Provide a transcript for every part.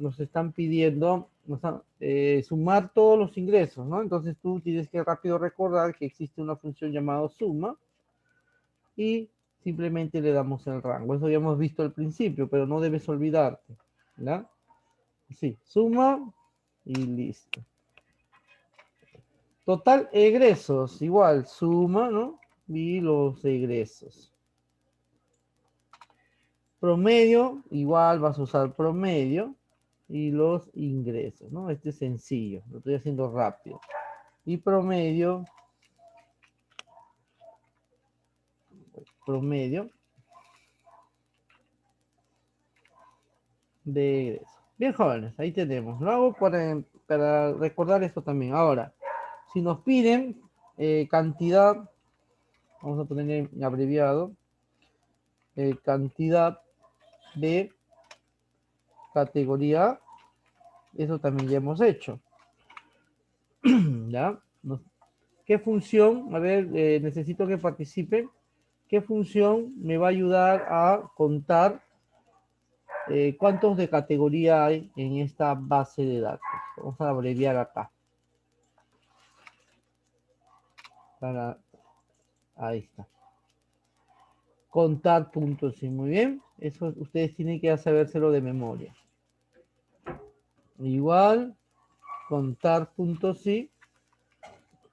nos están pidiendo sumar todos los ingresos, ¿no? Entonces tú tienes que rápido recordar que existe una función llamada suma y simplemente le damos el rango. Eso ya hemos visto al principio, pero no debes olvidarte, ¿ya? Sí, suma y listo. Total egresos, igual, suma, ¿no? Y los egresos. Promedio, igual vas a usar promedio y los ingresos, ¿no? Este es sencillo, lo estoy haciendo rápido. Y promedio de egresos. Bien, jóvenes, ahí tenemos. Lo hago para recordar esto también. Ahora, si nos piden cantidad, vamos a poner en abreviado, cantidad de categoría, eso también ya hemos hecho. ¿Ya? ¿Qué función? A ver, necesito que participen. ¿Qué función me va a ayudar a contar cuántos de categoría hay en esta base de datos? Vamos a abreviar acá. Ahí está. Contar puntos, sí, muy bien. Eso ustedes tienen que sabérselo de memoria. Igual, contar puntos, sí.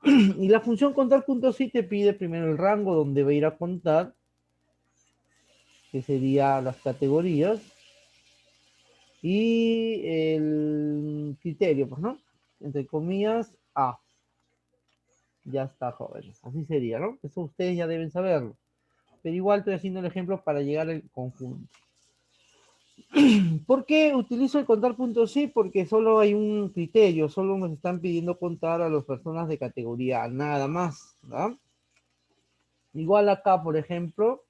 Y la función contar puntos, sí, te pide primero el rango donde va a ir a contar, que sería las categorías. Y el criterio, pues, ¿no? Entre comillas, A. Ya está, jóvenes. Así sería, ¿no? Eso ustedes ya deben saberlo. Pero igual estoy haciendo el ejemplo para llegar al conjunto. ¿Por qué utilizo el contar puntos sí? Porque solo hay un criterio, solo nos están pidiendo contar a las personas de categoría A, nada más, ¿verdad? Igual acá, por ejemplo,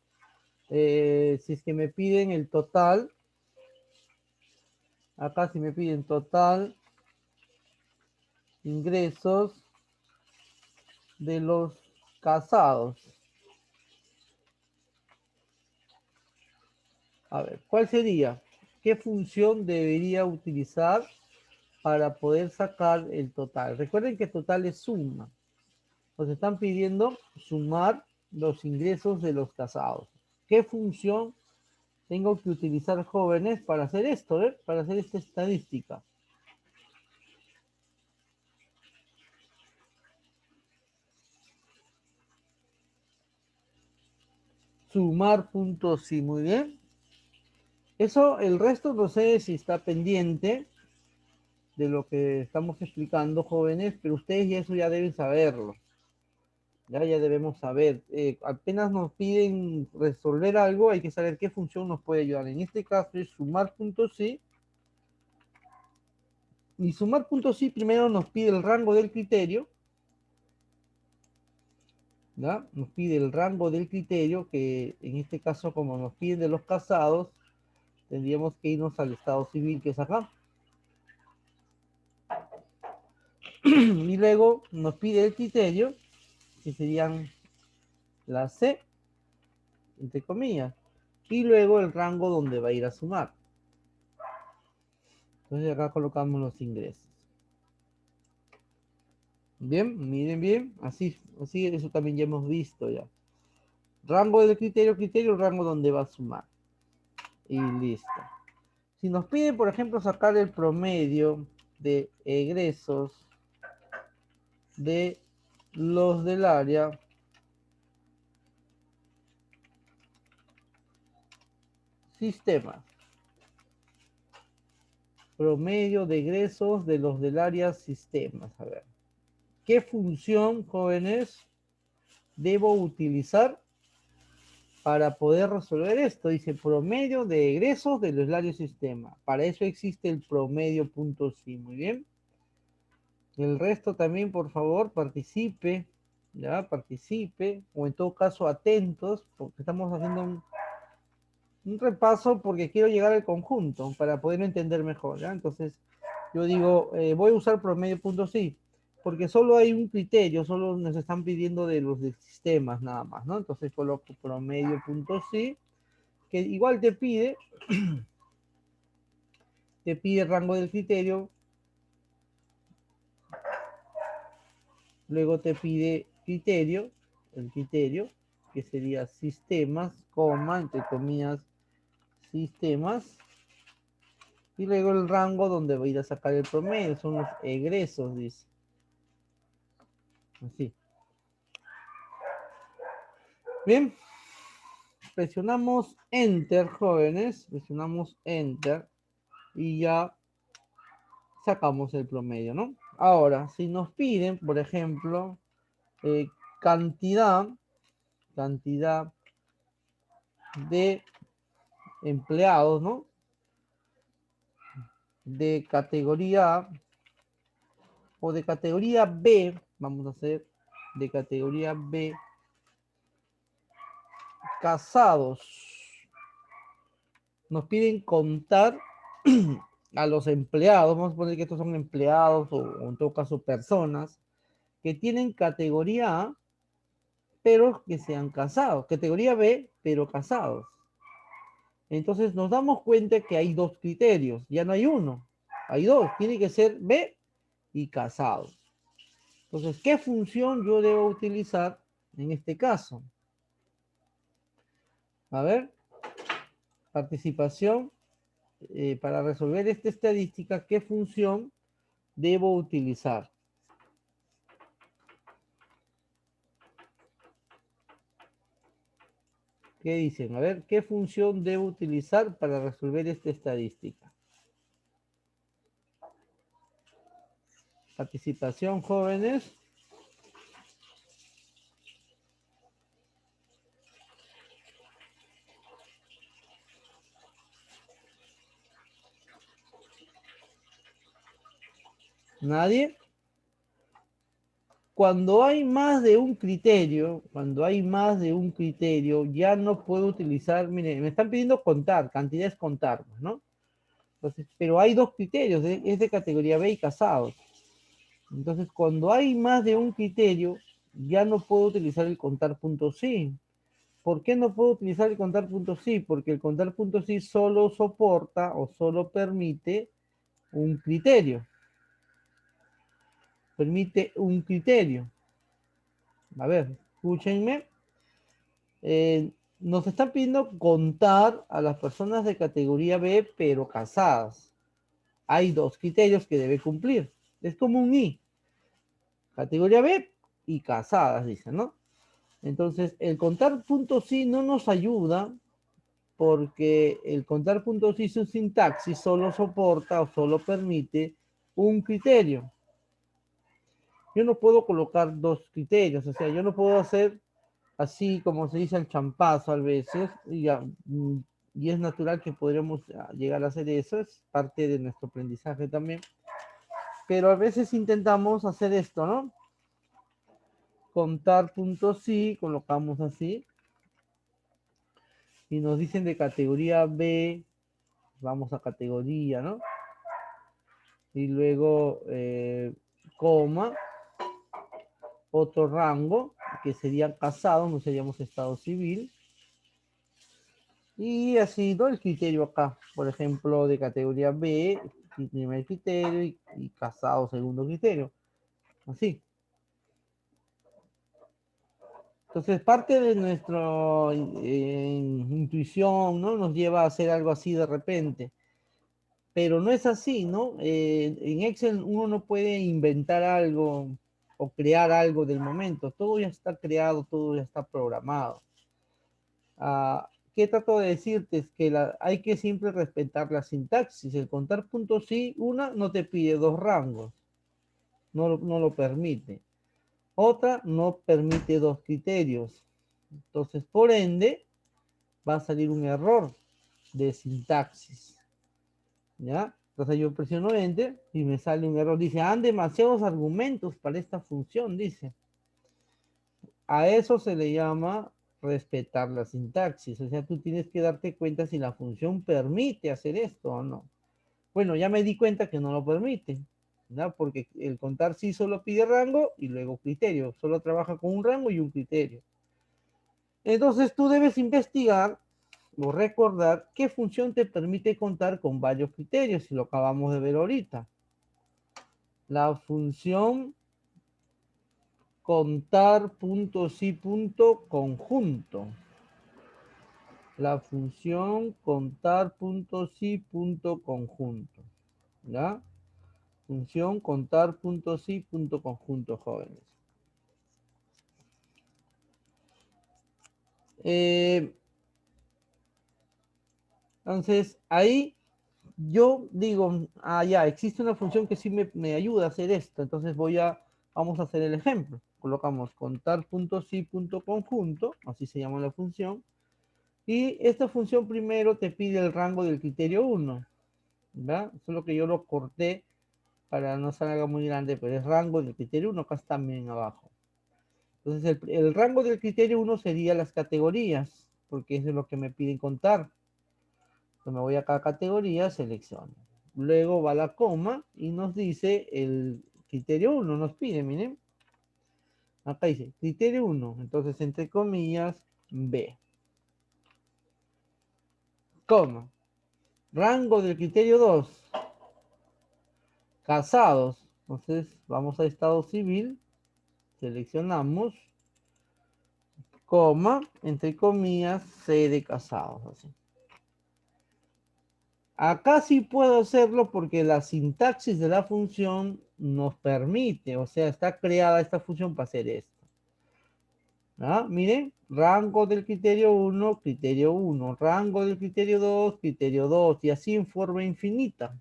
si es que me piden el total, acá si me piden total ingresos de los casados. A ver, ¿cuál sería? ¿Qué función debería utilizar para poder sacar el total? Recuerden que total es suma. Nos están pidiendo sumar los ingresos de los casados. ¿Qué función tengo que utilizar, jóvenes, para hacer esto, para hacer esta estadística? Sumar puntos, sí, muy bien. Eso, el resto no sé si está pendiente de lo que estamos explicando, jóvenes, pero ustedes ya eso ya deben saberlo. Ya debemos saber. Apenas nos piden resolver algo, hay que saber qué función nos puede ayudar. En este caso es sumar puntos sí. Y sumar puntos sí primero nos pide el rango del criterio. ¿Ya? Nos pide el rango del criterio, que en este caso, como nos piden de los casados, tendríamos que irnos al estado civil, que es acá. Y luego nos pide el criterio, que serían la C, entre comillas. Y luego el rango donde va a ir a sumar. Entonces acá colocamos los ingresos. Bien, miren bien, así, eso también ya hemos visto ya. Rango del criterio, rango donde va a sumar. Y listo. Si nos piden, por ejemplo, sacar el promedio de egresos de los del área sistemas. Promedio de egresos de los del área sistemas. A ver. ¿Qué función, jóvenes, debo utilizar para poder resolver esto? Dice promedio de egresos de los áreas sistema. Para eso existe el promedio punto sí. Muy bien. El resto también, por favor, participe, ya, participe, o en todo caso atentos, porque estamos haciendo un repaso porque quiero llegar al conjunto para poder entender mejor, ¿ya? Entonces, yo digo, voy a usar promedio punto sí, porque solo hay un criterio, solo nos están pidiendo de los de sistemas nada más, ¿no? Entonces coloco promedio punto sí, que igual te te pide el rango del criterio, luego te pide criterio, el criterio, que sería sistemas, coma, entre comillas, sistemas, y luego el rango donde va a ir a sacar el promedio, son los egresos, dice. Así. Bien, presionamos Enter, jóvenes, presionamos Enter y ya sacamos el promedio, ¿no? Ahora, si nos piden, por ejemplo, cantidad de empleados, ¿no? De categoría A o de categoría B, vamos a hacer de categoría B, casados. Nos piden contar a los empleados, vamos a poner que estos son empleados o en todo caso personas que tienen categoría A, pero que sean casados, categoría B, pero casados. Entonces nos damos cuenta que hay dos criterios, ya no hay uno, hay dos, tiene que ser B y casados. Entonces, ¿qué función yo debo utilizar en este caso? A ver, participación, para resolver esta estadística, ¿qué función debo utilizar? ¿Qué dicen? A ver, ¿qué función debo utilizar para resolver esta estadística? Participación, jóvenes. ¿Nadie? Cuando hay más de un criterio, ya no puedo utilizar, miren, me están pidiendo contar, cantidades contar, ¿no? Entonces, pero hay dos criterios, es de categoría B y casados. Entonces, cuando hay más de un criterio, ya no puedo utilizar el contar punto sí. ¿Por qué no puedo utilizar el contar punto sí? Porque el contar punto sí solo soporta o solo permite un criterio. Permite un criterio. A ver, escúchenme. Nos están pidiendo contar a las personas de categoría B, pero casadas. Hay dos criterios que debe cumplir. Es como un I. Categoría B y casadas, dicen, ¿no? Entonces, el contar puntos sí no nos ayuda porque el contar puntos sí su sintaxis solo soporta o solo permite un criterio. Yo no puedo colocar dos criterios, o sea, yo no puedo hacer así como se dice el champazo a veces, y es natural que podríamos llegar a hacer eso, es parte de nuestro aprendizaje también, pero a veces intentamos hacer esto, ¿no? Contar puntos sí, colocamos así, y nos dicen de categoría B, vamos a categoría, ¿no? Y luego coma, otro rango, que serían casados, no seríamos estado civil, y así, ¿no? El criterio acá, por ejemplo, de categoría B, primer criterio, y casado, segundo criterio. Así. Entonces, parte de nuestra intuición, ¿no? Nos lleva a hacer algo así de repente. Pero no es así, ¿no? En Excel uno no puede inventar algo o crear algo del momento. Todo ya está creado, todo ya está programado. ¿Qué trato de decirte? Es que hay que siempre respetar la sintaxis. El contar puntos sí, una no te pide dos rangos, no lo permite. Otra no permite dos criterios. Entonces, por ende, va a salir un error de sintaxis. ¿Ya? Entonces yo presiono Enter y me sale un error. Dice, han demasiados argumentos para esta función, dice. A eso se le llama respetar la sintaxis. O sea, tú tienes que darte cuenta si la función permite hacer esto o no. Bueno, ya me di cuenta que no lo permite, ¿no? Porque el contar sí solo pide rango y luego criterio. Solo trabaja con un rango y un criterio. Entonces tú debes investigar o recordar qué función te permite contar con varios criterios, y lo acabamos de ver ahorita. La función contar punto sí punto conjunto. La función contar punto sí punto conjunto. ¿Ya? Función contar punto sí punto conjunto, jóvenes. Entonces, ahí yo digo, ya, existe una función que sí me ayuda a hacer esto. Entonces vamos a hacer el ejemplo. Colocamos contar punto sí punto conjunto, así se llama la función. Y esta función primero te pide el rango del criterio 1. ¿verdad? Solo que yo lo corté para no salga muy grande, pero es rango del criterio 1, acá está también abajo. Entonces el rango del criterio 1 sería las categorías, porque eso es lo que me piden contar. Entonces me voy acá a categoría, selecciono. Luego va la coma y nos dice el criterio 1, nos pide, miren. Acá dice criterio 1, entonces entre comillas, B. Coma. Rango del criterio 2, casados. Entonces vamos a estado civil, seleccionamos, coma, entre comillas, C de casados. Así. Acá sí puedo hacerlo porque la sintaxis de la función nos permite, o sea, está creada esta función para hacer esto. ¿Ah? Miren, rango del criterio 1, criterio 1, rango del criterio 2, criterio 2, y así en forma infinita.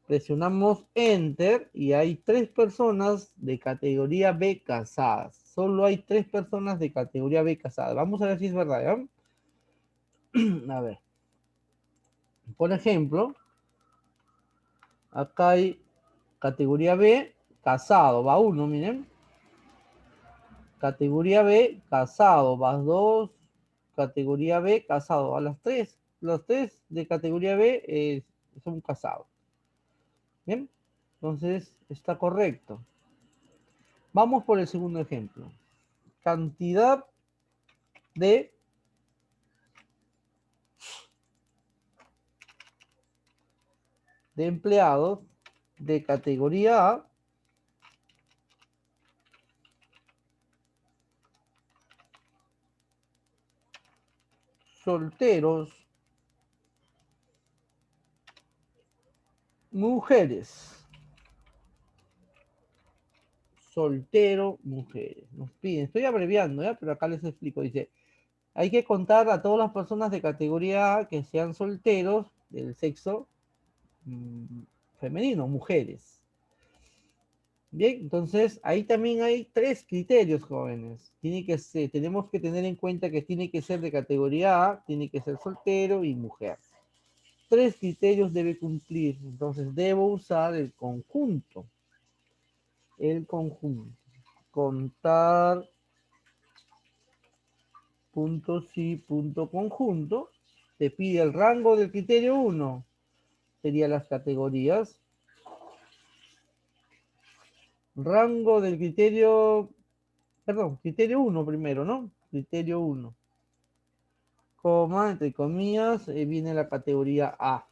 Presionamos Enter y hay 3 personas de categoría B casadas. Solo hay 3 personas de categoría B casadas. Vamos a ver si es verdad, ¿ya? A ver. Por ejemplo, acá hay categoría B, casado, va 1, miren. Categoría B, casado, va 2. Categoría B, casado, va las 3. Los 3 de categoría B son casados. Bien, entonces está correcto. Vamos por el segundo ejemplo. Cantidad de empleados de categoría A solteros, mujeres. Soltero, mujeres. Nos piden, estoy abreviando, ¿ya? Pero acá les explico. Dice, hay que contar a todas las personas de categoría A que sean solteros del sexo femenino, mujeres. Bien, entonces ahí también hay 3 criterios, jóvenes. Tenemos que tener en cuenta que tiene que ser de categoría A, tiene que ser soltero y mujer. 3 criterios debe cumplir, entonces debo usar el conjunto. El conjunto. Contar punto sí punto conjunto. Te pide el rango del criterio 1. Sería las categorías. Rango del criterio, perdón, criterio 1 primero, ¿no? Criterio 1. Coma, entre comillas, viene la categoría A.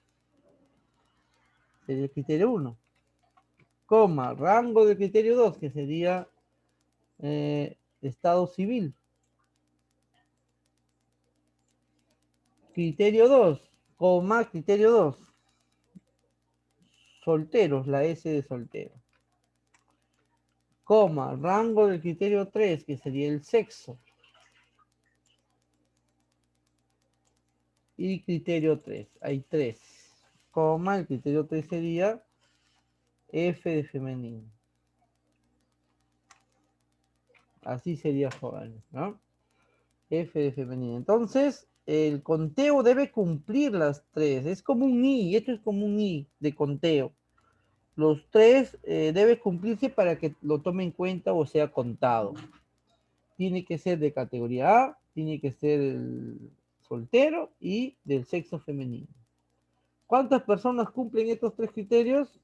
Sería el criterio 1. Coma, rango del criterio 2, que sería estado civil. Criterio 2, coma, criterio 2. Solteros, la S de soltero. Coma, rango del criterio 3, que sería el sexo. Y criterio 3, hay 3. Coma, el criterio 3 sería F de femenino. Así sería joven, ¿no? F de femenino. Entonces, el conteo debe cumplir las 3. Es como un I, esto es como un I de conteo. Los 3 debe cumplirse para que lo tome en cuenta o sea contado. Tiene que ser de categoría A, tiene que ser el soltero y del sexo femenino. ¿Cuántas personas cumplen estos 3 criterios?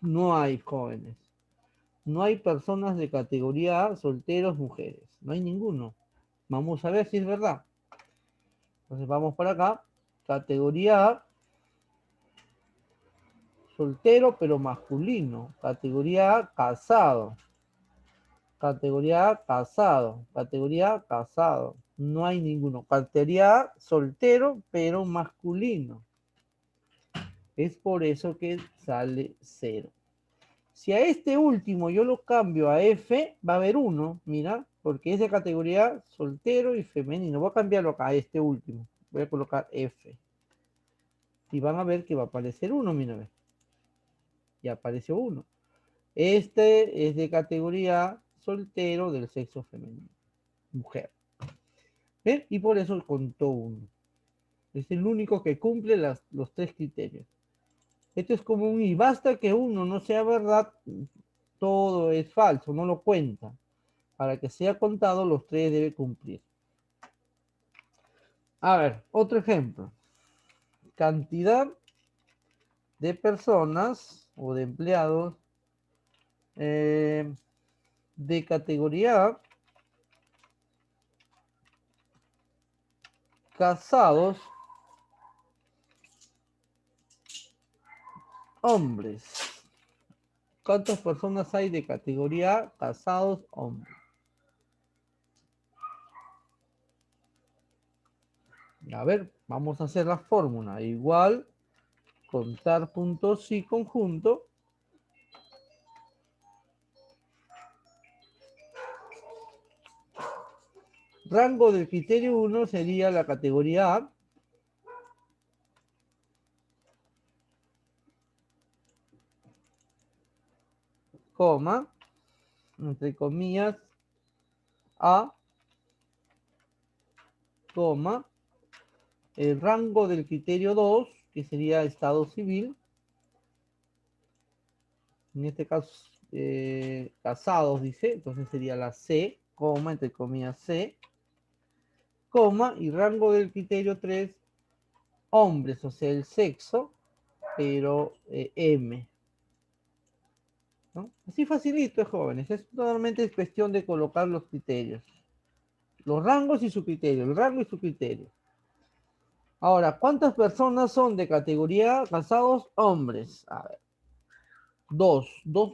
No hay jóvenes. No hay personas de categoría A, solteros, mujeres. No hay ninguno. Vamos a ver si es verdad. Entonces vamos para acá. Categoría A, soltero pero masculino. Categoría A, casado. Categoría A, casado. Categoría A, casado. No hay ninguno. Categoría A, soltero pero masculino. Es por eso que sale 0. Si a este último yo lo cambio a F, va a haber 1, mira, porque es de categoría soltero y femenino. Voy a cambiarlo acá, a este último. Voy a colocar F. Y van a ver que va a aparecer 1, mira. Y apareció 1. Este es de categoría soltero del sexo femenino. Mujer. ¿Ven? Y por eso contó 1. Es el único que cumple los 3 criterios. Esto es como un y basta que uno no sea verdad, todo es falso, no lo cuenta. Para que sea contado, los 3 debe cumplir. A ver, otro ejemplo. Cantidad de personas o de empleados de categoría A, casados, hombres. ¿Cuántas personas hay de categoría A, casados, hombres? A ver, vamos a hacer la fórmula. Igual, contar puntos y conjunto. Rango del criterio 1 sería la categoría A. Coma, entre comillas, A, coma, el rango del criterio 2, que sería estado civil, en este caso casados, dice, entonces sería la C, coma, entre comillas C, coma, y rango del criterio 3, hombres, o sea, el sexo, pero M. ¿No? Así facilito, jóvenes, es totalmente cuestión de colocar los criterios, los rangos y su criterio, el rango y su criterio. Ahora, ¿cuántas personas son de categoría casados? Hombres. A ver. Dos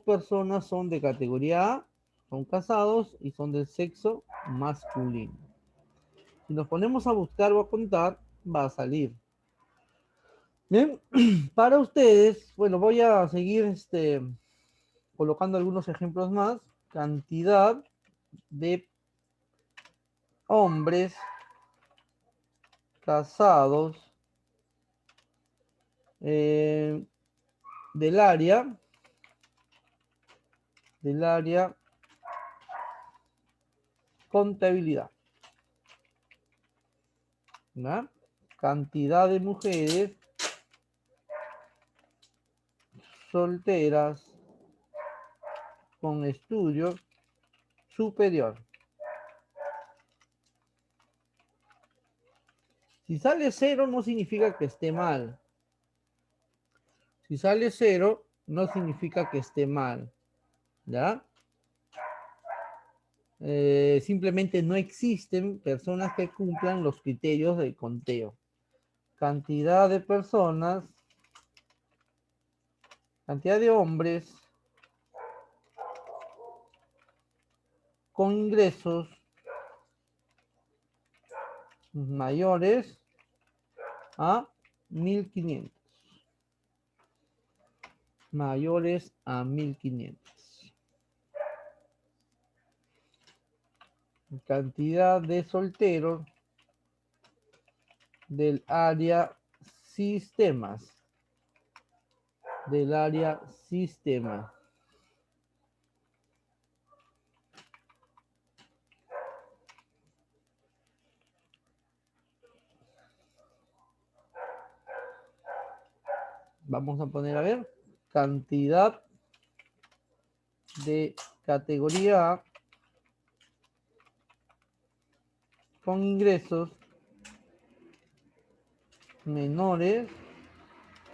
personas son de categoría A, son casados y son del sexo masculino. Si nos ponemos a buscar o a contar, va a salir. Bien, para ustedes, bueno, voy a seguir colocando algunos ejemplos más. Cantidad de hombres casados eh, del área contabilidad. ¿No? Cantidad de mujeres solteras con estudio superior. Si sale 0 no significa que esté mal. Si sale 0 no significa que esté mal. ¿Ya? Simplemente no existen personas que cumplan los criterios del conteo. Cantidad de personas, cantidad de hombres con ingresos mayores a 1.500. Mayores a 1.500. Cantidad de solteros del área sistemas. Del área sistema. Vamos a poner, a ver, cantidad de categoría A con ingresos menores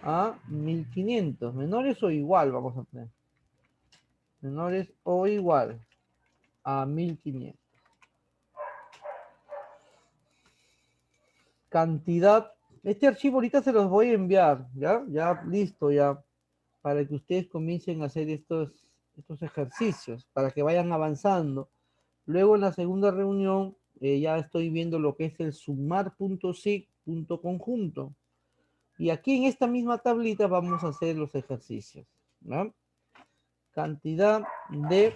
a 1.500. Menores o igual, vamos a poner. Menores o igual a 1.500. cantidad. Este archivo ahorita se los voy a enviar, ¿ya? Ya listo, ya. Para que ustedes comiencen a hacer estos ejercicios, para que vayan avanzando. Luego en la segunda reunión ya estoy viendo lo que es el sumar.sig.conjunto. Y aquí en esta misma tablita vamos a hacer los ejercicios, ¿no? Cantidad de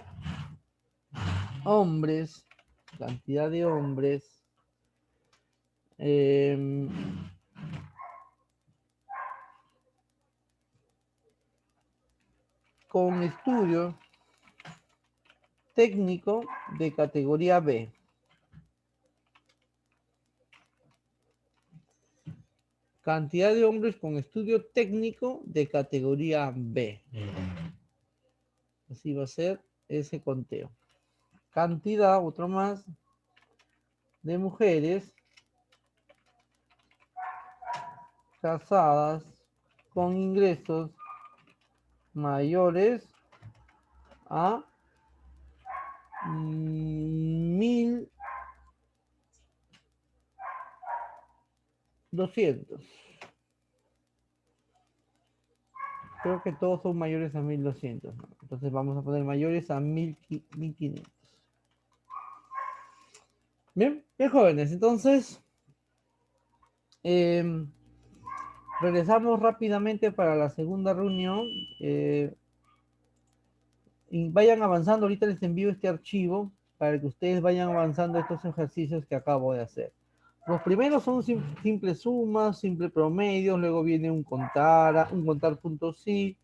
hombres, cantidad de hombres, con estudio técnico de categoría B. Cantidad de hombres con estudio técnico de categoría B. Así va a ser ese conteo. Cantidad, otro más, de mujeres casadas con ingresos mayores a 1.200. Creo que todos son mayores a 1.200, ¿no? Entonces vamos a poner mayores a 1.500. Bien, bien jóvenes, entonces regresamos rápidamente para la segunda reunión. Y vayan avanzando, ahorita les envío este archivo para que ustedes vayan avanzando estos ejercicios que acabo de hacer. Los primeros son simples sumas, simples promedios, luego viene un contar punto sí,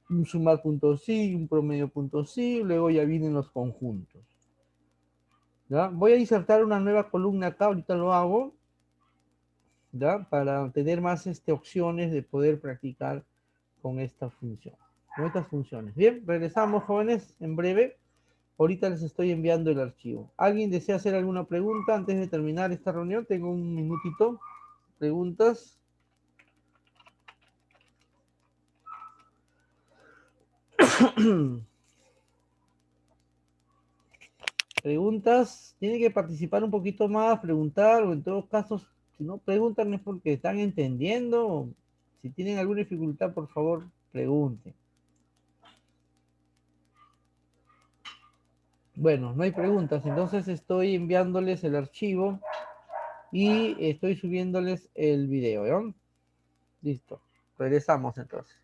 un sumar punto sí, un promedio punto sí, luego ya vienen los conjuntos. ¿Ya? Voy a insertar una nueva columna acá, ahorita lo hago, ¿ya? Para tener más opciones de poder practicar con esta función, con estas funciones. Bien, regresamos jóvenes en breve. Ahorita les estoy enviando el archivo. ¿Alguien desea hacer alguna pregunta antes de terminar esta reunión? Tengo un minutito. ¿Preguntas? ¿Preguntas? Tienen que participar un poquito más, preguntar, o en todos casos, si no preguntan es porque están entendiendo. Si tienen alguna dificultad, por favor, pregunten. Bueno, no hay preguntas, entonces estoy enviándoles el archivo y estoy subiéndoles el video, ¿no? Listo. Regresamos entonces.